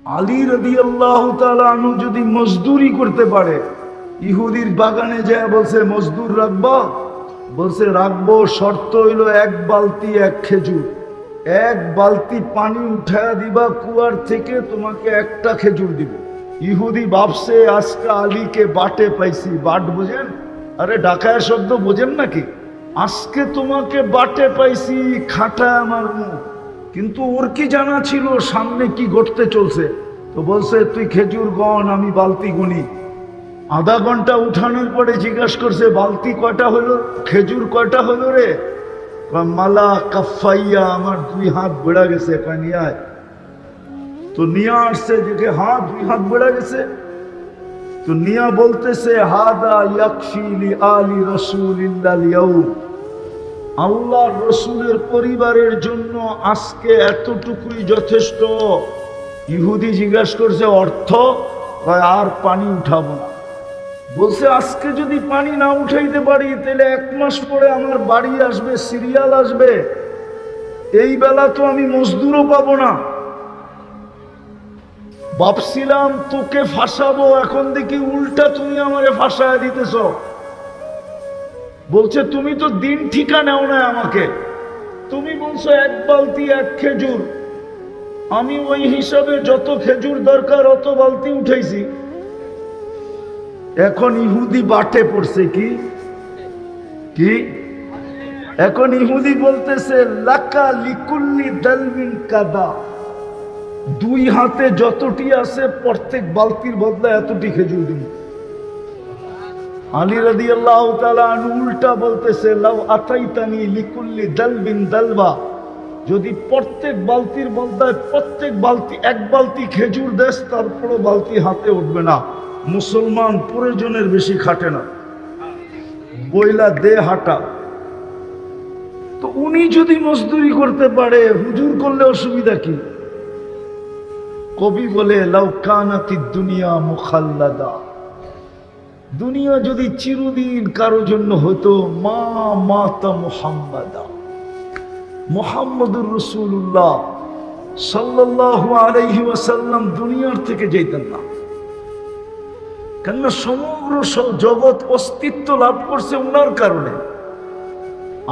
আলী রাদিয়াল্লাহু তাআলা আনহু যদি মজদুরি করতে পারে, ইহুদির বাগানে যায় বলছে মজদুর রাখবা, বলছে রাখবো, শর্ত হইল এক বালতি এক খেজুর, এক বালতি পানি উঠায়া দিবা কুয়ার থেকে, তোমাকে একটা খেজুর দিব। ইহুদি ভাবছে আজকে আলীকে বাটে পাইছি। বাট বোঝেন? আরে ঢাকায় শব্দ বোঝেন নাকি? আজকে তোমাকে বাটে পাইছি, খাটায় আমার মুখ। কিন্তু ওর কি জানা ছিল সামনে কি ঘটতে চলছে? তো বলছে তুই খেজুর গণ, আমি বালতি গুনি। আধা ঘন্টা উঠানোর পরে জিজ্ঞাসা করছে বালতি কয়টা হলো, খেজুর কয়টা হলো রে? মালা কাফাইয়া, আমার 2 হাত বেড়া গেছে। নিয়ে আয়। তো নিয়ে আসছে যে হ্যাঁ 2 হাত বেড়া গেছে। তো নিয়া বলতেছে হাদা ইয়াকফি লি আলি রাসূলিল্লাহ ইয়াউম, আল্লাহর রসুলের পরিবারের জন্য আজকে এতটুকুই যথেষ্ট। ইহুদি জিজ্ঞাসা করছে অর্থ? আর পানি উঠাবো না। বলছে আজকে যদি পানি না উঠাইতে পারি তাহলে 1 মাস পরে আমার বাড়ি আসবে, সিরিয়াল আসবে, এই বেলা তো আমি মজদুরও পাবো না। ভাবছিলাম তোকে ফাঁসাবো, এখন দেখি উল্টা তুমি আমারে ফাঁসায় দিতেছ। বলছে তুমি তো দিন ঠিকা নেও না আমাকে। তুমি বলছো 1 বালতি 1 খেজুর, আমি ওই হিসাবে যত খেজুর দরকার অত বালতি উঠাইছি। এখন ইহুদি বাটে পড়ছে কি কি এখন ইহুদি বলতেছে লাকা লিকুল্লি দালমিন কাদা, 2 হাতে যতটি আছে প্রত্যেক বালতির বদলে এতটি খেজুর দিব। আলী রাদিয়াল্লাহু তাআলা আনহু উল্টা বলতেছে লাউ আতাইতানি লিকুল্লি দালবিন দালবা, যদি প্রত্যেক বালতির বদলে প্রত্যেক বালতি 1 বালতি খেজুর দেশ, তারপরও বালতি হাতে উঠবে না। মুসলমান প্রয়োজনের বেশি খাটে না, বইলা দে হাঁটা। তো উনি যদি মজদুরি করতে পারে, হুজুর করলে অসুবিধা কি? কবি বলে লাউ কানাতিদ দুনিয়া মুখাল্লাদা, দুনিয়া যদি চিরদিন কারো জন্য হতো, মা মাতা মুহাম্মাদা, মুহাম্মদুর রাসূলুল্লাহ সাল্লাল্লাহু আলাইহি ওয়াসাল্লাম দুনিয়ার থেকে যেতেন না। কেননা সমগ্র জগৎ অস্তিত্ব লাভ করছে ওনার কারণে,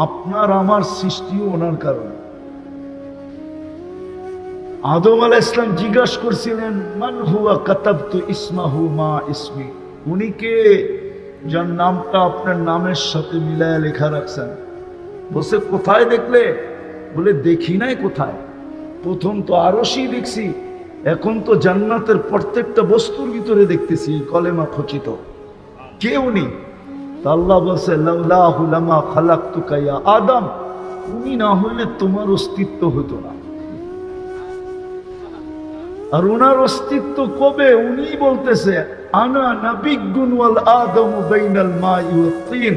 আপনার আমার সৃষ্টিও ওনার কারণে। আদম আলাইহিস সালাম জিজ্ঞাসা করছিলেন মান হুয়া কাতাবতু ইসমাহু মা ইসমি, উনি কে যার নামটা আপনার নামের সাথে মিলায় লেখা রাখছেন? বলছে কোথায় দেখলে? বলে দেখি নাই কোথায়, প্রথম তো আরশই দেখছি, এখন তো জান্নাতের প্রত্যেকটা বস্তুর ভিতরে দেখতেছি কলেমা খচিত। কে উনি? আল্লাহ বলছে লাউলাহু লামা খালাকতুকা ইয়া আদম, উনি না হইলে তোমার অস্তিত্ব হতো না। আর ওনার অস্তিত্ব কবে? উনি বলতেছে আনা নাবিয়্যুন ওয়াল আদমু বাইনাল মাই ওয়াত তিন,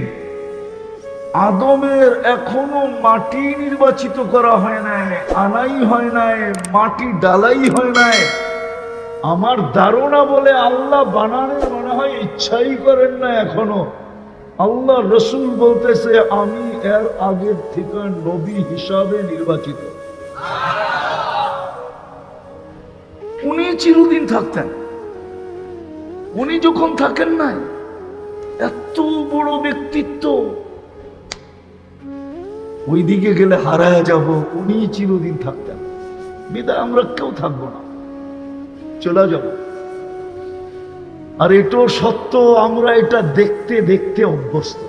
আদমের এখনো মাটি নির্বাচিত করা হয় নাই, আনাই হয় নাই, মাটি ডালাই হয় নাই। আমার ধারণা বলে আল্লাহ বানানোর মনে হয় ইচ্ছাই করেন না এখনো। আল্লাহ রসুল বলতেছে আমি এর আগের থেকে নবী হিসাবে নির্বাচিত। উনি চিরদিন থাকতেন, উনি যখন থাকেন নাই, এত বড় ব্যক্তিত্ব, ওইদিকে গেলে হারায় যাব। উনি চিরদিন থাকতেন, বিদায় আমরা কেউ থাকবো না, চলে যাব। আর এটাও সত্য, আমরা এটা দেখতে দেখতে অভ্যস্ত।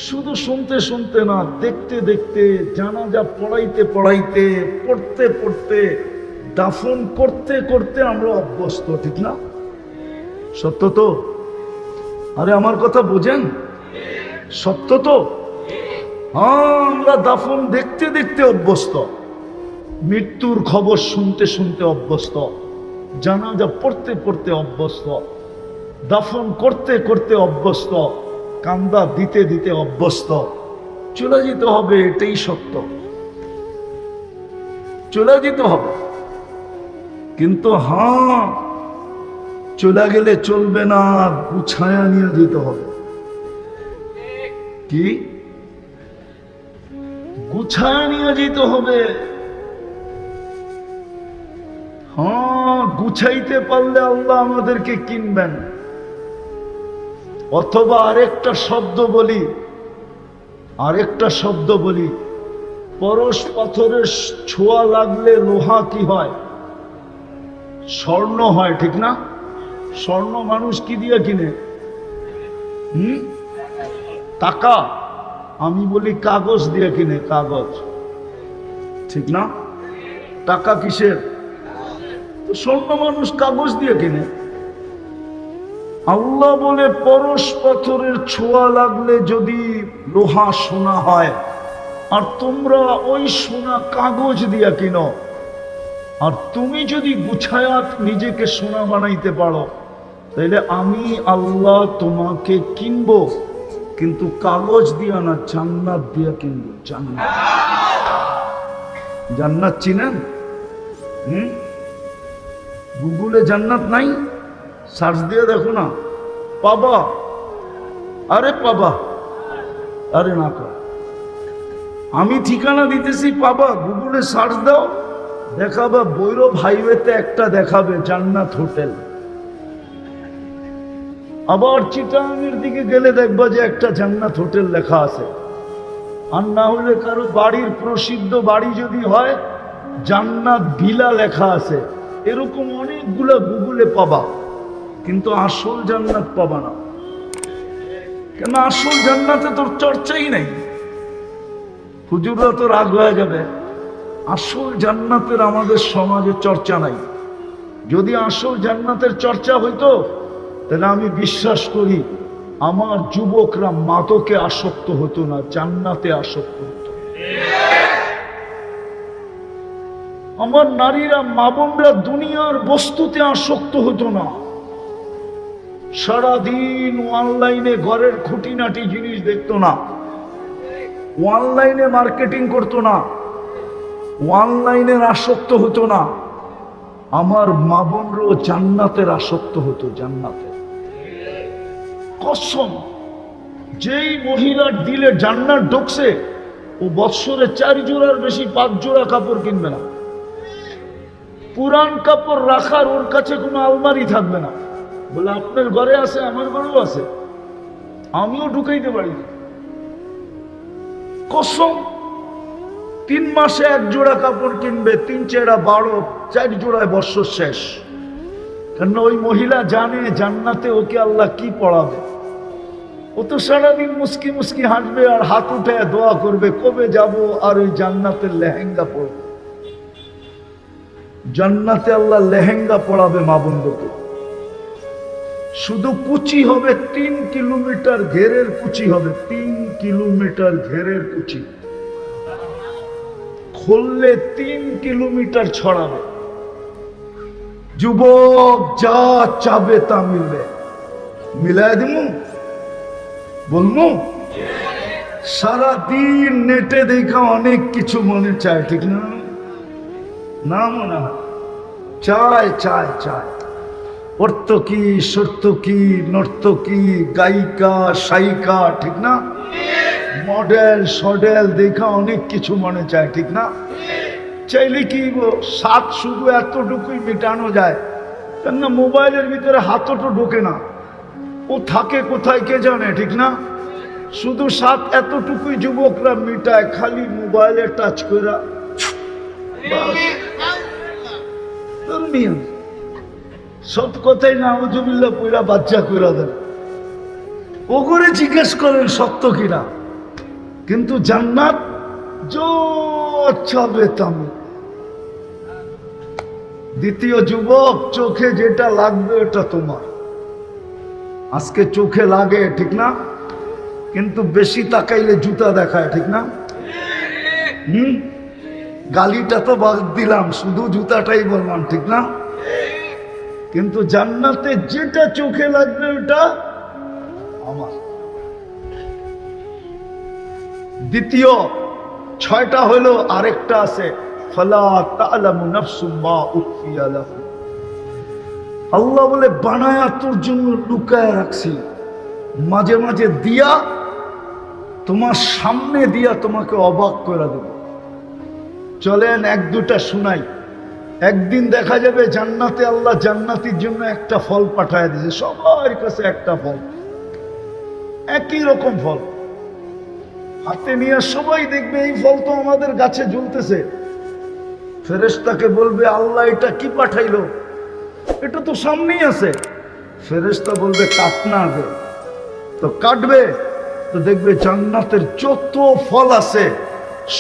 শুধু শুনতে শুনতে না, দেখতে দেখতে, জানাজা পড়াইতে পড়াইতে, পড়তে পড়তে, দাফন করতে করতে আমরা অভ্যস্ত, ঠিক না? সত্য তো? আরে আমার কথা বোঝেন? সত্য তো? হ্যাঁ, আমরা দাফন দেখতে দেখতে অভ্যস্ত, মৃত্যুর খবর শুনতে শুনতে অভ্যস্ত, জানাজা পড়তে পড়তে অভ্যস্ত, দাফন করতে করতে অভ্যস্ত, কান্দা দিতে দিতে অভ্যস্ত। চলে যেতে হবে, এটাই সত্য, চলে যেতে হবে। কিন্তু হ্যাঁ, চলে গেলে চলবে না, গুছায়া নিয়ে যেতে হবে। কি? গুছায়া নিয়ে যেতে হবে। হ্যাঁ, গুছাইতে পারলে আল্লাহ আমাদেরকে কিনবেন। অথবা আরেকটা শব্দ বলি, পরশ পাথরের ছোঁয়া লাগলে লোহা কি হয়? স্বর্ণ হয়, ঠিক না? স্বর্ণ মানুষ কি দিয়ে কিনে? টাকা। আমি বলি কাগজ দিয়ে কিনে, কাগজ, ঠিক না? টাকা কিসের? তো স্বর্ণ মানুষ কাগজ দিয়ে কিনে। আল্লাহ বলে পরশ পাথরের ছোঁয়া লাগলে যদি লোহা সোনা হয়, আর তোমরা ওই সোনা কাগজ দিয়া কিনো, আর তুমি যদি গুছায়াত নিজেকে সোনা বানাইতে পারো, তাহলে আমি আল্লাহ তোমাকে কিনবো, কিন্তু কাগজ দিয়া না, জান্নাত দিয়া কিনবো। জান্নাত, জান্নাত চিনেন? গুগলে জান্নাত নাই, সার্চ দিয়ে দেখো না, পাবা। আরে পাবা, আরে না পা, আমি ঠিকানা দিতেছি, পাবা। গুগলে সার্চ দাও, দেখাবে ভৈরব হাইওয়েতে একটা দেখাবে জান্নাত হোটেল। আবার চিটাগাংয়ের দিকে গেলে দেখবা যে একটা জান্নাত হোটেল লেখা আছে। আর না হলে কারো বাড়ির প্রসিদ্ধ বাড়ি যদি হয়, জান্নাত ভিলা লেখা আছে। এরকম অনেকগুলা গুগলে পাবা, কিন্তু আসল জান্নাত পাবা না। কেন? আসল জান্নাতে তোর চর্চাই নাই। হুজুররা তো রাগ হয়ে যাবে। আসল জান্নাতের আমাদের সমাজে চর্চা নাই। যদি আসল জান্নাতের চর্চা হইতো, তাহলে আমি বিশ্বাস করি আমার যুবকরা মাদকে আসক্ত হতো না, জান্নাতে আসক্ত হতো। আমার নারীরা, মা বোনরা দুনিয়ার বস্তুতে আসক্ত হতো না। সারাদিন অনলাইনে ঘরের খুঁটিনাটি জিনিস দেখতো না, অনলাইনে মার্কেটিং করতো না, অনলাইনের আসক্ত হতো না। আমার মা বোনরাও জান্নাতের আসক্ত হতো, জান্নাতে। কসম, যেই মহিলার দিলে জান্নাত ঢুকছে, ও বৎসরে 4 জোড়ার বেশি 5 জোড়া কাপড় কিনবে না। পুরান কাপড় রাখার ওর কাছে কোনো আলমারি থাকবে না। বলে আপনার ঘরে আছে, আমার ঘরেও আছে, আমিও ঢুকাইতে পারি। কসম, 3 মাসে 1 জোড়া কাপড় কিনবে, 3 চেড়া 12, 4 জোড়ায় বৎসর শেষ। কেন? ওই মহিলা জানে জান্নাতে ওকে আল্লাহ কি পড়াবে। ও তো সারাদিন মুস্কি মুস্কি হাসবে আর হাত উঠে দোয়া করবে, কবে যাব আর ওই জান্নাতের লেহেঙ্গা পরব। জান্নাতে আল্লাহ লেহেঙ্গা পড়াবে মা বন্ধুকে। শুধু কুচি হবে 3 কিলোমিটার ঘেরের কুচি হবে, 3 কিলোমিটার ঘেরের কুচি খুললে 3 কিলোমিটার ছড়াবে। যুবক যা চাবে তা মিলবে। মিলায় দিমু, বলবো? সারাদিন নেটে দেখা অনেক কিছু মনে চায়, ঠিক না? না মনে হয়, চায় চায় চায়। অর্থকি, সর্তকি, নর্তকি, গায়িকা, সায়িকা, ঠিক না? মডেল সডেল দেখা অনেক কিছু মনে চায়, ঠিক না? চাইলে কি স্বাদ শুধু এতটুকুই মেটানো যায়? কেননা মোবাইলের ভিতরে হাতও তো ঢোকে না, ও থাকে কোথায় কে জানে, ঠিক না? শুধু স্বাদ এতটুকুই যুবকরা মিটায়, খালি মোবাইলে টাচ করে। সব কথাই না উজুবিল্লাহ পুরা বাচ্চা কইরা দেন। ও করে জিজ্ঞেস করেন সত্য কিনা। কিন্তু জান্নাত চাবে তামি। দ্বিতীয় যুবক, চোখে যেটা লাগবে ওটা তোমার। আজকে চোখে লাগে, ঠিক না? কিন্তু বেশি তাকাইলে জুতা দেখায়, ঠিক না? গালিটা তো বাদ দিলাম, শুধু জুতাটাই বললাম, ঠিক না? কিন্তু জান্নাতে যেটা চোখে লাগবে ওটা আমার। দ্বিতীয় 6টা হলো, আরেকটা আছে, ফালা তা'লামু নাফসুম মা উখফিয়া লাহুম। আল্লাহ বলে বানায়া তোর জন্য লুকায় রাখছি, মাঝে মাঝে দিয়া তোমার সামনে দিয়া তোমাকে অবাক করে দেব। চলেন 1-2টা শুনাই। একদিন দেখা যাবে জান্নাতে আল্লাহ জান্নাতির জন্য একটা ফল পাঠায় দিয়েছে, সবার কাছে একটা ফল, একই রকম ফল হাতে নিয়ে সবাই দেখবে এই ফল তো আমাদের গাছে ঝুলতেছে। ফেরেশতাকে বলবে আল্লাহ এটা কি পাঠাইলো, এটা তো সামনেই আছে। ফেরেশতা বলবে কাটনা আগে, তো কাটবে তো দেখবে জান্নাতের যত ফল আছে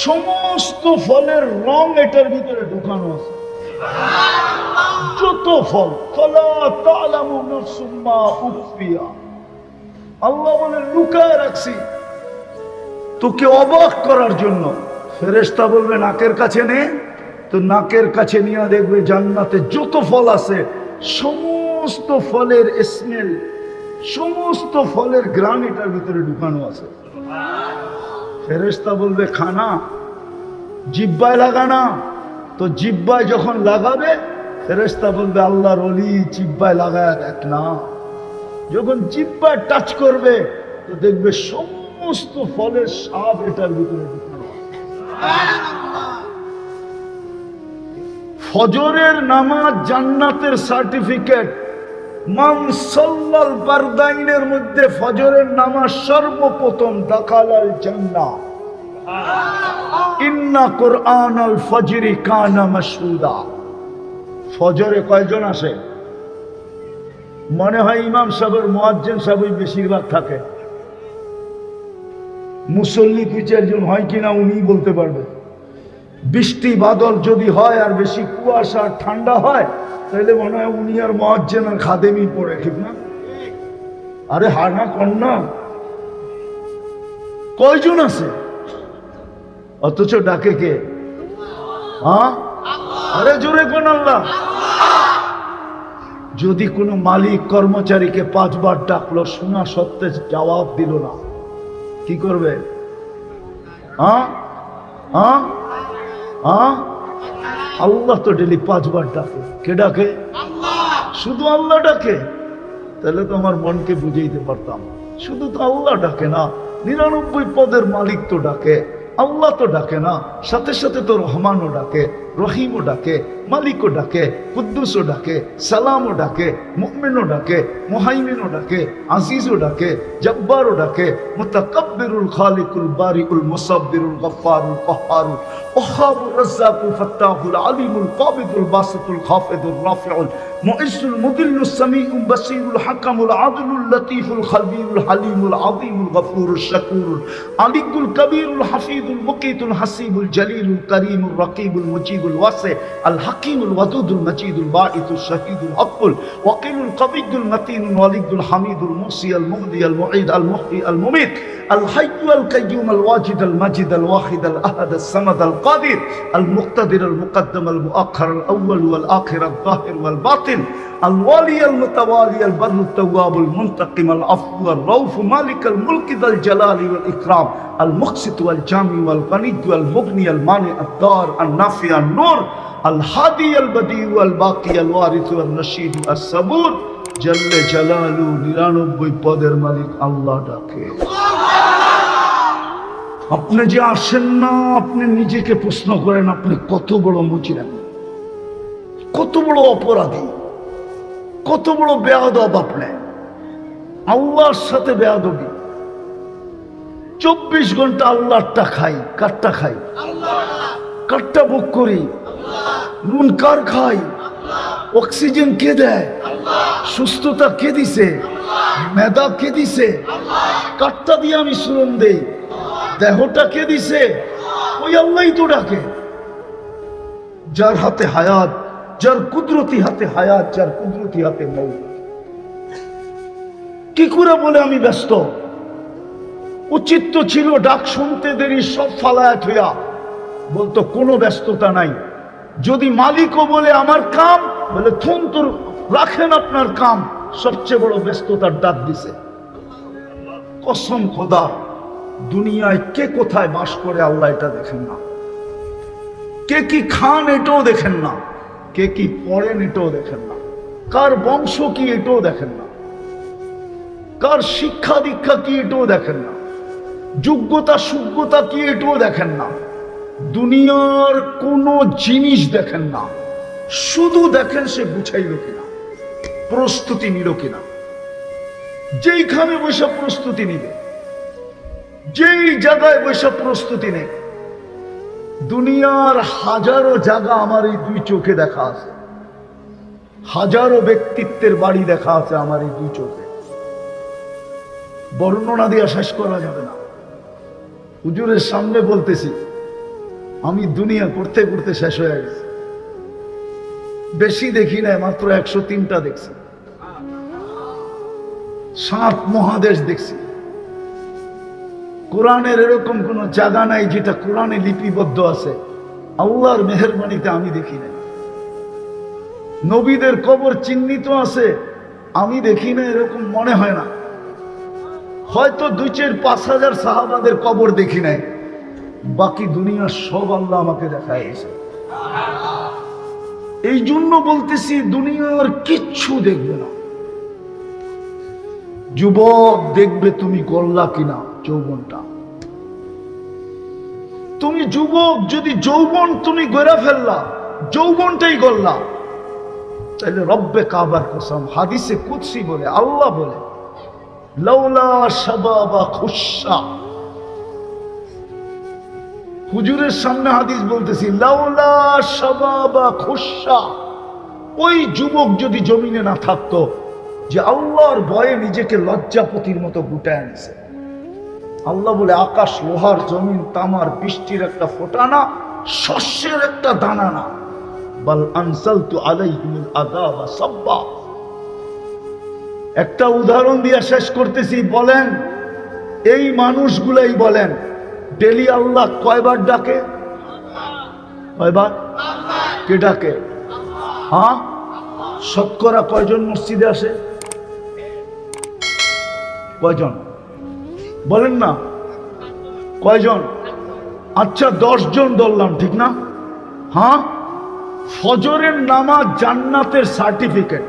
সমস্ত ফলের রং এটার ভিতরে ঢুকানো আছে। যত ফল, ফালা তা'লামু নাফসুম মা উখফিয়া, আল্লাহ বলে লুকায় রাখছি তোকে অবাক করার জন্য। ফেরেশতা বলবে নাকের কাছে নে, তো নাকের কাছে নিয়ে দেখবে জান্নাতে যত ফল আছে সমস্ত ফলের স্মেল, সমস্ত ফলের ঘ্রাণ এটার ভিতরে ঢুকানো আছে। ফেরেশতা বলবে খানা, জিহ্বায় লাগানা, তো জিহ্বায় যখন লাগাবে ফেরেশতা বলবে আল্লাহর ওলি জিহ্বায় লাগায় দেখ না। যখন জিহ্বায় টাচ করবে তো দেখবে সমস্ত ফলের স্বাদ এটার ভিতরে ঢুকানো আছে। ফজরের নামাজ জান্নাতের সার্টিফিকেট। মান সাল্লাল বারদাইনের মধ্যে ফজরের নামাজ সর্বপ্রথম দাখালাল জান্নাহ। ইন্না কুরআনাল ফজরি কানা মাশহুদা। ফজরে কয়জন আসে? মনে হয় ইমাম সাহেবের মুয়াজ্জিন সাহেবই বেশিরভাগ থাকে, মুসল্লি দুই চারজন হয় কিনা উনি বলতে পারবে। বৃষ্টি বাদল যদি হয় আর বেশি কুয়াশা ঠান্ডা হয় তাহলে মনে হয় উনি আর মুয়াজ্জিন আর খাদেমি পড়ে, ঠিক না? আরে হানা কন্যা কয়জন আছে অথচ ডাকে কে? হ্যাঁ, আরে জোরে কোন আল্লাহ। যদি কোনো মালিক কর্মচারীকে 5 বার ডাকলো, শোনা সত্ত্বে জবাব দিল না, কি করবে? হ্যাঁ হ্যাঁ হ্যাঁ, আল্লাহ তো ডেলি 5 বার ডাকে। কে ডাকে? শুধু আল্লাহ ডাকে। তাহলে তো আমার মনকে বুঝাইতে পারতাম, শুধু তো আল্লাহ ডাকে না, 99 পদের মালিক তো ডাকে, আল্লাহ তো ডাকে না, সাথে সাথে তো রহমানও ডাকে, রহিমও ডাকে, মালিকও ডাকে, কুদ্দুসও ডাকে, সালামও ডাকে, মুমিনও ডাকে, মুহাইমিনও ডাকে, আজিজও ডাকে, জব্বারও ডাকে, মুতাকাব্বিরুল খালিকুল বারিউল মুসাব্বিরুল গফফারুল কহ্হারুল ওয়াহ্হাবুর রাজ্জাকুল ফাত্তাহুল আলিমুল কাবিদুল বাসিতুল খাফিদুর রাফিউল মুইজ্জুল মুদিল্লুস সামিউল বাসীরুল হাকামুল আদলুল লতীফুল খবীরুল হালিমুল আযীমুল গফুরুশ শাকুরুল আলিকুল কবীরুল হাফিজুল মুকীতুল হাসিবুল জলিলুল করিমুর রকিবুল মুজিবুল ওয়াসি আল হাকিমুল ওয়াদুদুল মজিদুল বাঈতুশ শাহীদুল হকুল ওয়াকিলুল কবিয়ুল মতিনুল ওয়ালিদুল হামিদুল মুসি আল মুহদি আল মুঈদ আল মুহয়ি আল মুমীত আল হাইয়্যু আল কাইয়্যুম আল ওয়াজিদ আল মাজিদ আল ওয়াহিদ আল আহাদ আস সামাদ আল কাদির আল মুক্তাদির আল মুকদ্দম আল মুআখ্খার আল আউয়াল ওয়াল আখির আল যাহির ওয়াল বাতিন আল ওয়ালি আল মুতাওয়ালি আল বাররু তাওয়াব আল মুনতাকিম আল আফু আল রাউফ মালিক আল মুলক যাল জালালি ওয়াল ইকরাম আল মুকসিত ওয়াল জামি ওয়াল গনি ওয়াল মুগনি আল মানি আদ দার আল নাফি আল নূর আল হাদি আল বদি ওয়াল বাকি আল ওয়ারিস ওয়াল রশিদ আস সাবুর জল্লে জালালু 99 পদের মালিক আল্লাহ ডাকে। আপনি যে আসেন না, আপনি নিজেকে প্রশ্ন করেন আপনি কত বড় মুজরিম, কত বড় অপরাধী, কত বড় বেয়াদব। আপনি আল্লাহর সাথে বেয়াদবি। 24 ঘন্টা আল্লাহরটা খাই, কারটা খাই? কারটা ভোগ করি? নুন কার খাই? অক্সিজেন কে দেয়? সুস্থতা কে দিছে? মেধা কে দিছে? কারটা দিয়ে আমি শ্রম দেই? দেহটা কে দিছে? ওই আল্লাহই তো ডাকে। যার হাতে হায়াত, যার কুদরতি হাতে হায়াত, যার কুদরতি হাতে মৌত। কি করে বলে আমি ব্যস্ত? উচিত তো ছিল ডাক শুনতে দেরি সব ফালায়া থুয়া বলতো কোনো ব্যস্ততা নাই। যদি মালিকও বলে আমার কাম, বলে থুন তোর রাখেন আপনার কাম, সবচেয়ে বড় ব্যস্ততার ডাক দিছে। কসম খোদা, দুনিয়ায় কে কোথায় বাস করে আল্লাহ এটা দেখেন না, কে কি খান এটাও দেখেন না, কে কি পড়েন এটাও দেখেন না, কার বংশ কি এটাও দেখেন না, কার শিক্ষা দীক্ষা কি এটাও দেখেন না, যোগ্যতা সুযোগ্যতা কি এটাও দেখেন না, দুনিয়ার কোনো জিনিস দেখেন না, শুধু দেখেন সে গুছাইল কিনা, প্রস্তুতি নিল কিনা। যেইখানে বসে প্রস্তুতি নিবে, যেই জায়গায় বসে প্রস্তুতি নেই। দুনিয়ার হাজারো জায়গা আমার এই দুই চোখে দেখা আছে, হাজারো ব্যক্তিত্বের বাড়ি দেখা আছে আমার এই দুই চোখে। বর্ণনা দিয়ে শেষ করা যাবে না। হুজুরের সামনে বলতেছি, আমি দুনিয়া করতে করতে শেষ হয়ে গেছি। বেশি দেখি নাই, মাত্র 103টা দেখছি। 7 মহাদেশ দেখছি। কোরআনের এরকম কোন জায়গা নাই যেটা কোরআনে লিপিবদ্ধ আছে আল্লাহর মেহেরবানিতে আমি দেখি নাই। নবীদের কবর চিহ্নিত আছে, আমি দেখি না, এরকম মনে হয় না। হয়তো 2-4-5 হাজার সাহাবাদের কবর দেখি নাই, বাকি দুনিয়ার সব আল্লাহ আমাকে দেখায় গেছে। এই জন্য বলতেছি দুনিয়ার কিচ্ছু দেখবে না। যুবক দেখবে তুমি গল্লা কিনা যৌবনটা। তুমি যুবক যদি যৌবন তুমি গড়ে ফেললা, যৌবনটাই গল্লা, তাহলে রব্বে কাবার কসম হাদিসে কুদসি বলে, আল্লাহ বলে, লাউলা শাবাবা খুশা। হুজুরের সামনে হাদিস বলতেছি, লাউলা শাবাবা খুশা। ওই যুবক যদি জমিনে না থাকতো, যে আল্লাহর ভয়ে নিজেকে লজ্জাপতির মতো গুটায় আনছে। আল্লাহ বলে, আকাশ লোহার, জমিন তামার, বৃষ্টির একটা ফোঁটা না, শস্যের একটা দানা না। বাল আনসালতু আলাইহিমুল আযাবা সাব্বা। একটা উদাহরণ দিয়ে শেষ করতেছি। বলেন, এই মানুষগুলাই বলেন, ডেলি আল্লাহ কয়বার ডাকে? কয়বার? কে ডাকে? হ্যাঁ, শতকরা কয়জন মসজিদে আসে? কয়জন বলেন না? কয়জন? আচ্ছা 10 জন ধরলাম, ঠিক না? হ্যাঁ, ফজরের নামাজ জান্নাতের সার্টিফিকেট।